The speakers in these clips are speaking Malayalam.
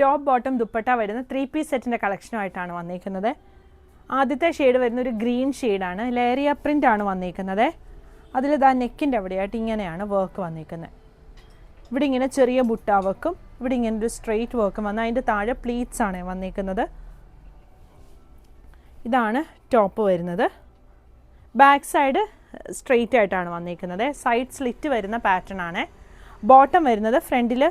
ടോപ്പ് ബോട്ടം ദുപ്പട്ട വരുന്ന 3 പീസ് സെറ്റിൻ്റെ കളക്ഷനുമായിട്ടാണ് വന്നിരിക്കുന്നത്. ആദ്യത്തെ ഷെയ്ഡ് വരുന്ന ഒരു ഗ്രീൻ ഷെയ്ഡാണ്. ലേറിയ പ്രിൻ്റ് ആണ് വന്നിരിക്കുന്നത്. അതിൽ ഇതാ നെക്കിൻ്റെ അവിടെയായിട്ട് ഇങ്ങനെയാണ് വർക്ക് വന്നിരിക്കുന്നത്. ഇവിടെ ഇങ്ങനെ ചെറിയ ബുട്ട വർക്കും ഇവിടെ ഇങ്ങനെ ഒരു സ്ട്രെയിറ്റ് വർക്കും വന്ന് അതിൻ്റെ താഴെ പ്ലീറ്റ്സ് ആണ് വന്നിരിക്കുന്നത്. ഇതാണ് ടോപ്പ് വരുന്നത്. ബാക്ക് സൈഡ് സ്ട്രെയിറ്റ് ആയിട്ടാണ് വന്നിരിക്കുന്നത്. സൈഡ് സ്ലിറ്റ് വരുന്ന പാറ്റേൺ ആണ്. ബോട്ടം വരുന്നത് ഫ്രണ്ടിൽ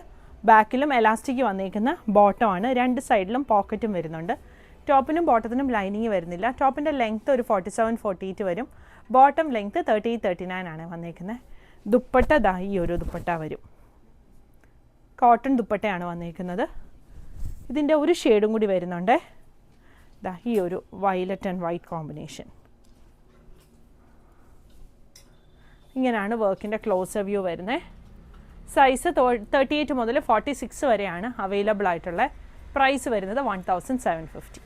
ബാക്കിലും എലാസ്റ്റിക് വന്നിരിക്കുന്ന ബോട്ടമാണ്. 2 സൈഡിലും പോക്കറ്റും വരുന്നുണ്ട്. ടോപ്പിനും ബോട്ടത്തിനും ലൈനിങ് വരുന്നില്ല. ടോപ്പിൻ്റെ ലെങ്ത്ത് ഒരു 47-48 വരും. ബോട്ടം ലെങ്ത്ത് 38-39 ആണ് വന്നിരിക്കുന്നത്. ദുപ്പട്ട ദാ ഈ ഒരു ദുപ്പട്ട വരും. കോട്ടൺ ദുപ്പട്ടയാണ് വന്നിരിക്കുന്നത്. ഇതിൻ്റെ ഒരു ഷെയ്ഡും കൂടി വരുന്നുണ്ട്. ദാ ഈ ഒരു വയലറ്റ് ആൻഡ് വൈറ്റ് കോമ്പിനേഷൻ. ഇങ്ങനെയാണ് വർക്കിൻ്റെ ക്ലോസർ വ്യൂ വരുന്നത്. സൈസ് 38 മുതൽ 46 വരെയാണ് അവൈലബിൾ ആയിട്ടുള്ള. പ്രൈസ് വരുന്നത് 1750.